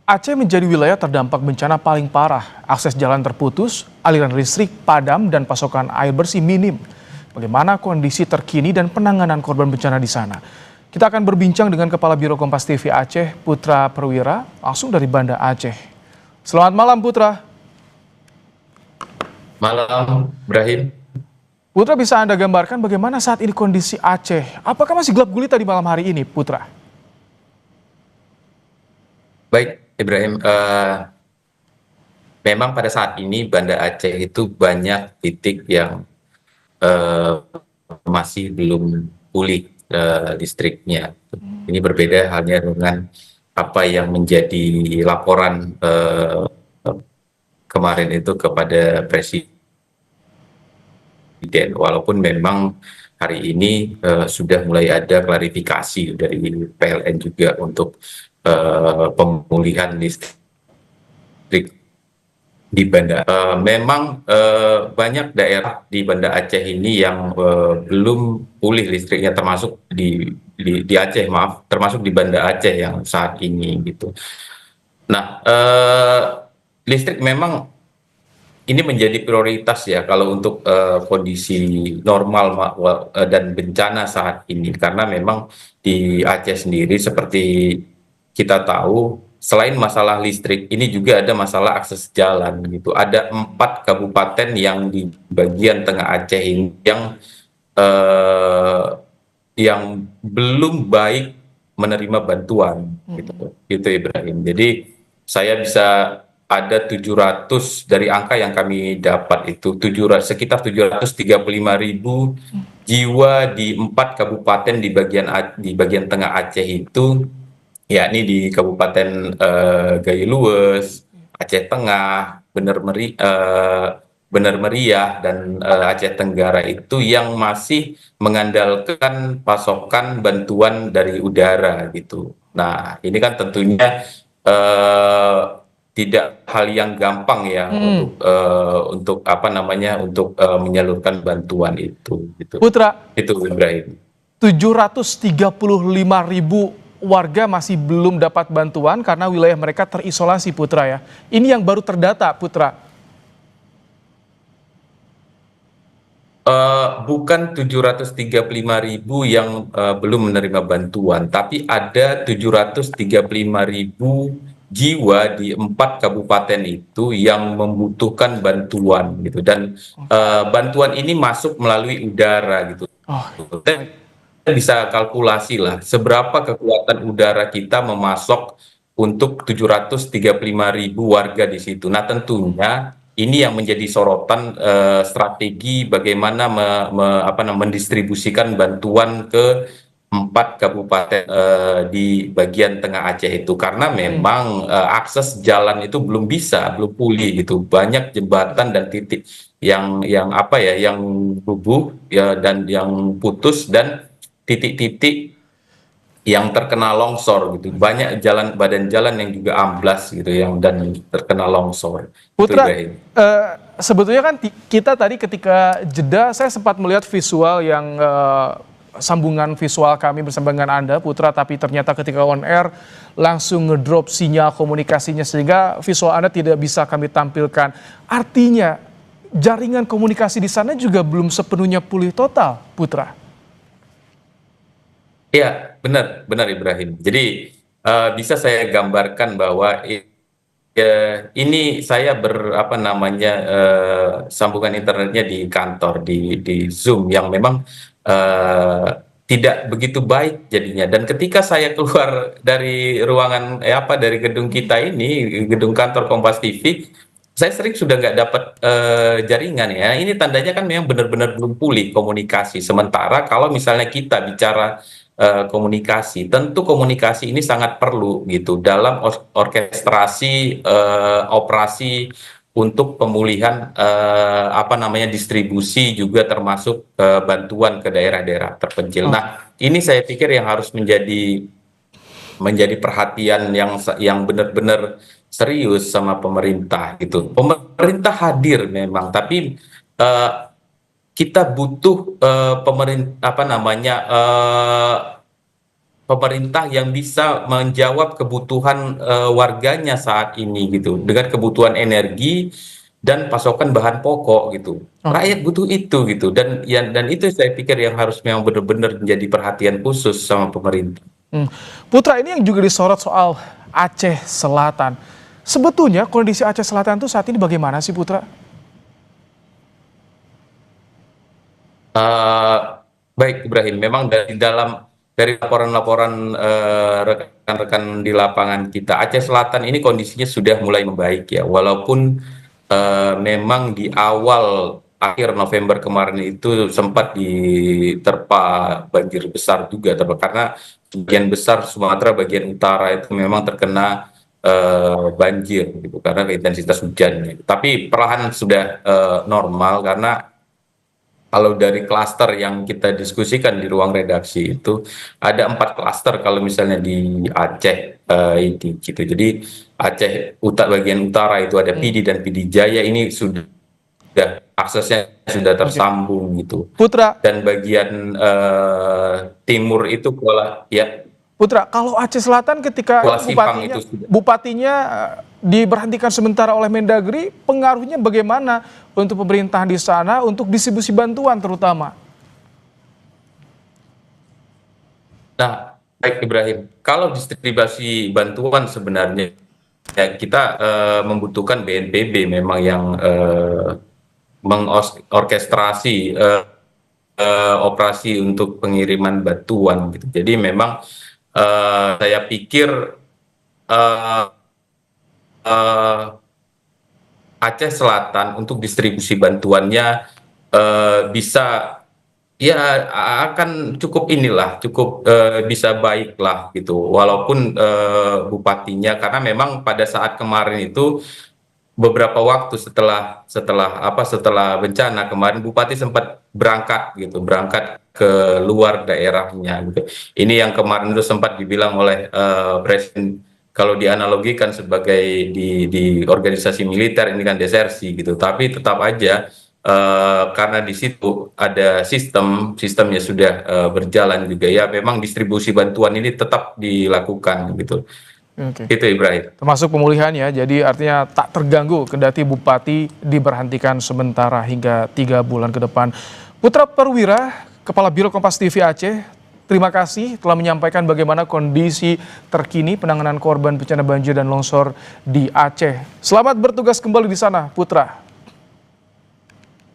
Aceh menjadi wilayah terdampak bencana paling parah. Akses jalan terputus, aliran listrik padam, dan pasokan air bersih minim. Bagaimana kondisi terkini dan penanganan korban bencana di sana? Kita akan berbincang dengan Kepala Biro Kompas TV Aceh, Putra Perwira, langsung dari Banda Aceh. Selamat malam, Putra. Malam, Ibrahim. Putra, bisa Anda gambarkan bagaimana saat ini kondisi Aceh? Apakah masih gelap gulita di malam hari ini, Putra? Baik, Ibrahim. Memang pada saat ini Banda Aceh itu banyak titik yang eh, masih belum pulih listriknya. Ini berbeda halnya dengan apa yang menjadi laporan kemarin itu kepada Presiden. Walaupun memang hari ini sudah mulai ada klarifikasi dari PLN juga untuk pemulihan listrik di Banda. Memang banyak daerah di Banda Aceh ini yang belum pulih listriknya, termasuk di Aceh, maaf, termasuk di Banda Aceh yang saat ini gitu. Nah, listrik memang ini menjadi prioritas ya kalau untuk kondisi normal dan bencana saat ini, karena memang di Aceh sendiri seperti kita tahu, selain masalah listrik ini juga ada masalah akses jalan gitu. Ada 4 kabupaten yang di bagian tengah Aceh ini eh, yang belum baik menerima bantuan gitu Ibrahim. Jadi saya bisa ada 700 dari angka yang kami dapat itu 700, sekitar 735.000 jiwa di 4 kabupaten di bagian tengah Aceh itu, yakni di Kabupaten Gayo Luwes, Aceh Tengah, Bener Meriah, dan Aceh Tenggara itu yang masih mengandalkan pasokan bantuan dari udara gitu. Nah, ini kan tentunya eh, tidak hal yang gampang ya untuk apa namanya untuk menyalurkan bantuan itu gitu. Putra, Itu Ibrahim. 735.000 warga masih belum dapat bantuan karena wilayah mereka terisolasi, Putra ya. Ini yang baru terdata, Putra. Bukan 735.000 yang belum menerima bantuan, tapi ada 735.000 jiwa di 4 kabupaten itu yang membutuhkan bantuan gitu, dan bantuan ini masuk melalui udara gitu. Oh, baik. Kita bisa kalkulasi lah seberapa kekuatan udara kita memasok untuk 735.000 warga di situ. Nah, tentunya ini yang menjadi sorotan, strategi bagaimana mendistribusikan bantuan ke 4 kabupaten di bagian tengah Aceh itu, karena memang akses jalan itu belum pulih gitu, banyak jembatan dan titik yang apa ya, yang rubuh ya, dan yang putus, dan titik-titik yang terkena longsor gitu, banyak badan jalan yang juga amblas gitu, yang dan terkena longsor itu Putra, Ibrahim. sebetulnya kan kita tadi ketika jeda, saya sempat melihat visual yang sambungan visual kami bersama dengan Anda, Putra, tapi ternyata ketika on air langsung ngedrop sinyal komunikasinya sehingga visual Anda tidak bisa kami tampilkan. Artinya jaringan komunikasi di sana juga belum sepenuhnya pulih total, Putra. Iya, benar, benar Ibrahim. Jadi bisa saya gambarkan bahwa ini saya apa namanya, sambungan internetnya di kantor di Zoom yang memang eh, tidak begitu baik jadinya. Dan ketika saya keluar dari ruangan dari gedung kita ini, gedung kantor Kompas TV, saya sering sudah nggak dapat jaringan ya. Ini tandanya kan memang benar-benar belum pulih komunikasi. Sementara kalau misalnya kita bicara komunikasi, tentu komunikasi ini sangat perlu gitu dalam orkestrasi operasi untuk pemulihan apa namanya distribusi, juga termasuk bantuan ke daerah-daerah terpencil. Oke. Nah, ini saya pikir yang harus menjadi perhatian yang benar-benar serius sama pemerintah gitu. Pemerintah hadir memang, tapi eh, kita butuh pemerintah apa namanya pemerintah yang bisa menjawab kebutuhan warganya saat ini gitu, dengan kebutuhan energi dan pasokan bahan pokok gitu. Oke. Rakyat butuh itu gitu, dan itu saya pikir yang harus memang benar-benar menjadi perhatian khusus sama pemerintah. Hmm. Putra, ini yang juga disorot soal Aceh Selatan. Sebetulnya kondisi Aceh Selatan itu saat ini bagaimana sih, Putra? Eh, Baik Ibrahim, memang dari laporan-laporan rekan-rekan di lapangan kita, Aceh Selatan ini kondisinya sudah mulai membaik ya, walaupun memang di awal akhir November kemarin itu sempat diterpa banjir besar juga, karena sebagian besar Sumatera bagian utara itu memang terkena banjir gitu karena intensitas hujannya. Tapi perlahan sudah normal, karena kalau dari klaster yang kita diskusikan di ruang redaksi itu ada 4 klaster kalau misalnya di Aceh ini gitu. Jadi Aceh bagian utara itu ada Hmm. PD dan PD Jaya, ini sudah aksesnya sudah Oke. tersambung gitu. Putra, Dan bagian timur itu ya Putra, kalau Aceh Selatan ketika Kuala Simpang itu bupatinya sudah. bupatinya diberhentikan sementara oleh Mendagri, pengaruhnya bagaimana untuk pemerintahan di sana untuk distribusi bantuan terutama? Nah, baik Ibrahim, kalau distribusi bantuan sebenarnya ya kita membutuhkan BNPB memang yang mengorkestrasi operasi untuk pengiriman bantuan gitu. Jadi memang saya pikir eh, eh, Aceh Selatan untuk distribusi bantuannya bisa ya akan cukup cukup bisa baik lah gitu. Walaupun bupatinya, karena memang pada saat kemarin itu beberapa waktu setelah bencana kemarin, bupati sempat berangkat ke luar daerahnya gitu. Ini yang kemarin itu sempat dibilang oleh presiden, kalau dianalogikan sebagai di organisasi militer ini kan desersi gitu, tapi tetap aja karena di situ ada sistemnya sudah berjalan juga ya, memang distribusi bantuan ini tetap dilakukan gitu. Oke. Itu Ibrahim. Termasuk pemulihan ya, jadi artinya tak terganggu kendati bupati diberhentikan sementara hingga 3 bulan ke depan. Putra Perwira, Kepala Biro Kompas TV Aceh, terima kasih telah menyampaikan bagaimana kondisi terkini penanganan korban bencana banjir dan longsor di Aceh. Selamat bertugas kembali di sana, Putra.